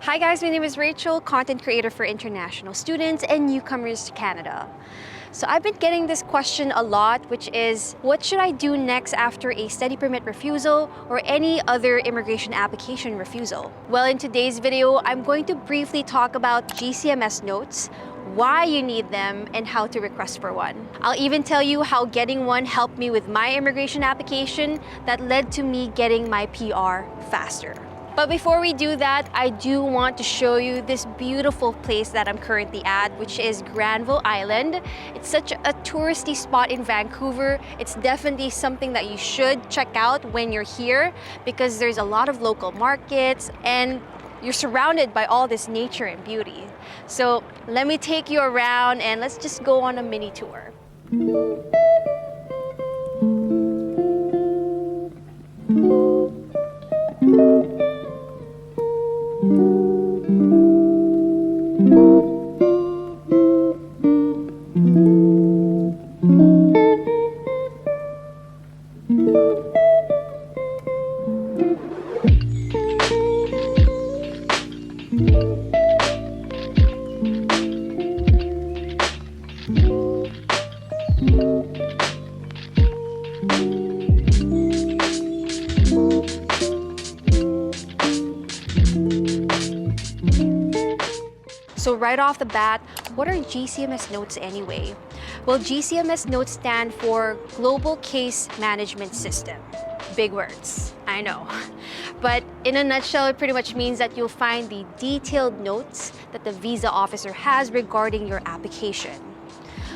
Hi guys, my name is Rachel, content creator for international students and newcomers to Canada. So I've been getting this question a lot, which is, what should I do next after a study permit refusal or any other immigration application refusal? Well, in today's video, I'm going to briefly talk about GCMS Notes, why you need them, and how to request for one. I'll even tell you how getting one helped me with my immigration application that led to me getting my PR faster. But before we do that, I do want to show you this beautiful place that I'm currently at, which is Granville Island. It's such a touristy spot in Vancouver. It's definitely something that you should check out when you're here because there's a lot of local markets and you're surrounded by all this nature and beauty. So let me take you around and let's just go on a mini tour. So right off the bat, what are GCMS Notes anyway? Well, GCMS Notes stand for Global Case Management System. Big words, I know. But in a nutshell, it pretty much means that you'll find the detailed notes that the visa officer has regarding your application.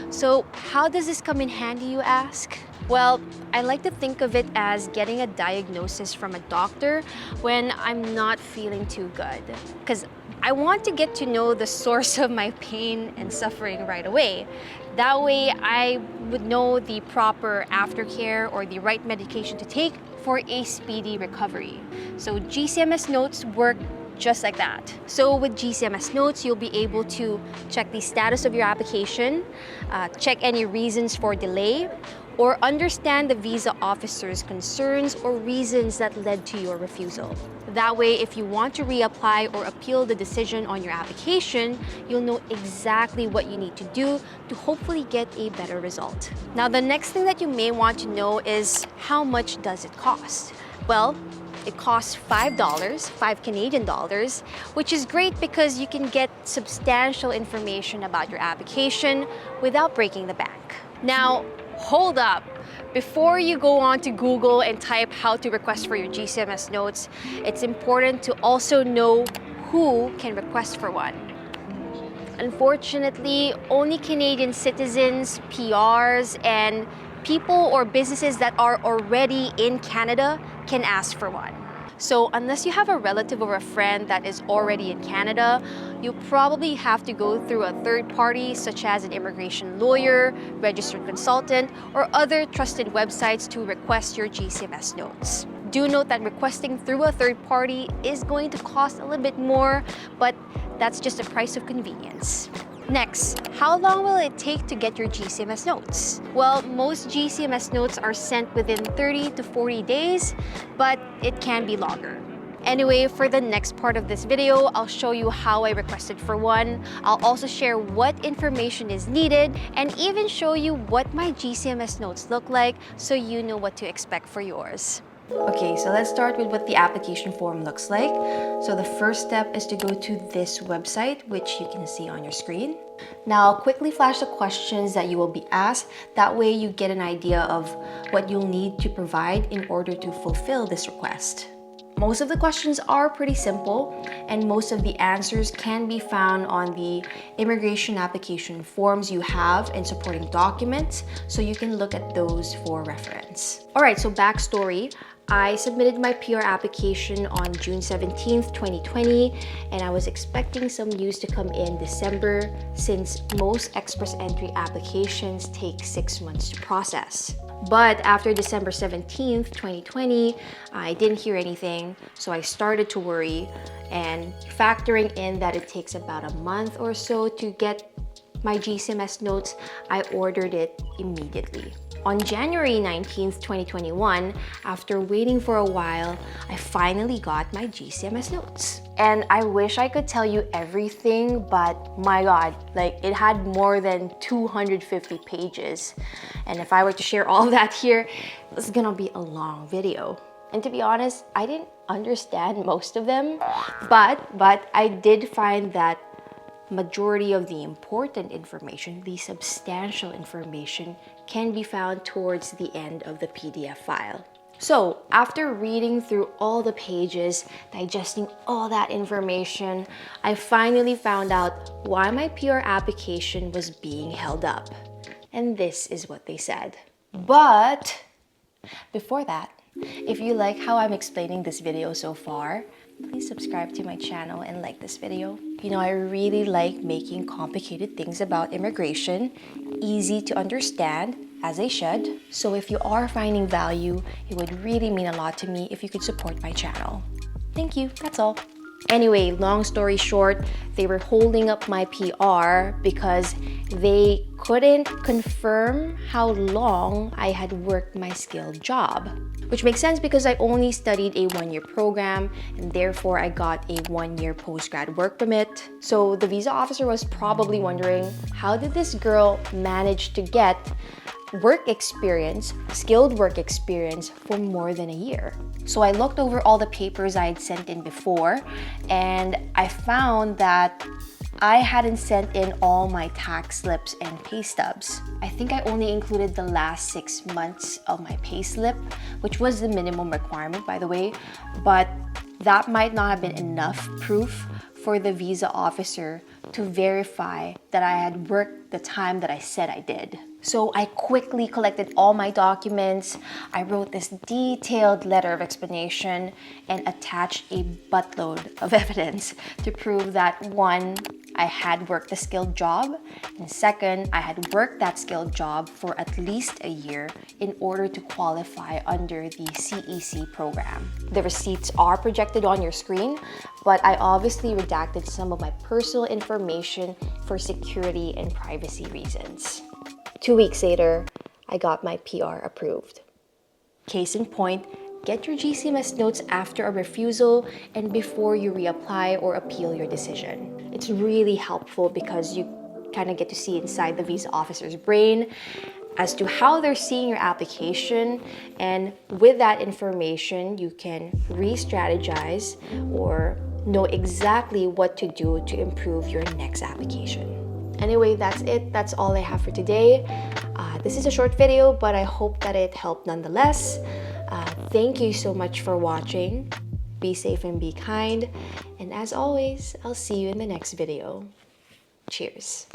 So how does this come in handy, you ask? Well, I like to think of it as getting a diagnosis from a doctor when I'm not feeling too good. Because I want to get to know the source of my pain and suffering right away. That way, I would know the proper aftercare or the right medication to take for a speedy recovery. So GCMS Notes work just like that. So with GCMS Notes, you'll be able to check the status of your application, check any reasons for delay, or understand the visa officer's concerns or reasons that led to your refusal. That way, if you want to reapply or appeal the decision on your application, you'll know exactly what you need to do to hopefully get a better result. Now, the next thing that you may want to know is how much does it cost? Well, it costs $5, 5 Canadian dollars, which is great because you can get substantial information about your application without breaking the bank. Now, hold up. Before you go on to Google and type how to request for your GCMS Notes, it's important to also know who can request for one. Unfortunately, only Canadian citizens, PRs, and people or businesses that are already in Canada can ask for one. So unless you have a relative or a friend that is already in Canada, you'll probably have to go through a third party such as an immigration lawyer, registered consultant, or other trusted websites to request your GCMS Notes. Do note that requesting through a third party is going to cost a little bit more, but that's just a price of convenience. Next, how long will it take to get your GCMS Notes? Well, most GCMS Notes are sent within 30 to 40 days, but it can be longer. Anyway, for the next part of this video, I'll show you how I requested for one. I'll also share what information is needed and even show you what my GCMS Notes look like so you know what to expect for yours. Okay, so let's start with what the application form looks like. So the first step is to go to this website, which you can see on your screen. Now I'll quickly flash the questions that you will be asked. That way you get an idea of what you'll need to provide in order to fulfill this request. Most of the questions are pretty simple, and most of the answers can be found on the immigration application forms you have and supporting documents, so you can look at those for reference. Alright, so backstory. I submitted my PR application on June 17th, 2020, and I was expecting some news to come in December since most express entry applications take 6 months to process. But after December 17th, 2020, I didn't hear anything, so I started to worry, and factoring in that it takes about a month or so to get my GCMS Notes, I ordered it immediately. On January 19th, 2021, after waiting for a while, I finally got my GCMS Notes. And I wish I could tell you everything, but my God, like it had more than 250 pages. And if I were to share all that here, it's gonna be a long video. And to be honest, I didn't understand most of them, but I did find that majority of the important information, the substantial information, can be found towards the end of the PDF file. So after reading through all the pages, digesting all that information, I finally found out why my PR application was being held up. And this is what they said. But before that, if you like how I'm explaining this video so far, please subscribe to my channel and like this video. You know, I really like making complicated things about immigration easy to understand, as I should. So if you are finding value, it would really mean a lot to me if you could support my channel. Thank you, that's all. Anyway, long story short, they were holding up my PR because they couldn't confirm how long I had worked my skilled job. Which makes sense because I only studied a one-year program and therefore I got a one-year postgrad work permit. So the visa officer was probably wondering, how did this girl manage to get work experience, skilled work experience for more than a year? So I looked over all the papers I had sent in before and I found that I hadn't sent in all my tax slips and pay stubs. I think I only included the last 6 months of my pay slip, which was the minimum requirement, by the way, but that might not have been enough proof for the visa officer to verify that I had worked the time that I said I did. So I quickly collected all my documents. I wrote this detailed letter of explanation and attached a buttload of evidence to prove that one, I had worked a skilled job, and second, I had worked that skilled job for at least a year in order to qualify under the CEC program. The receipts are projected on your screen, but I obviously redacted some of my personal information for security and privacy reasons. 2 weeks later, I got my PR approved. Case in point, get your GCMS notes after a refusal and before you reapply or appeal your decision. It's really helpful because you kind of get to see inside the visa officer's brain as to how they're seeing your application, and with that information, you can re-strategize or know exactly what to do to improve your next application. Anyway, that's it. That's all I have for today. This is a short video, but I hope that it helped nonetheless. Thank you so much for watching. Be safe and be kind. And as always, I'll see you in the next video. Cheers.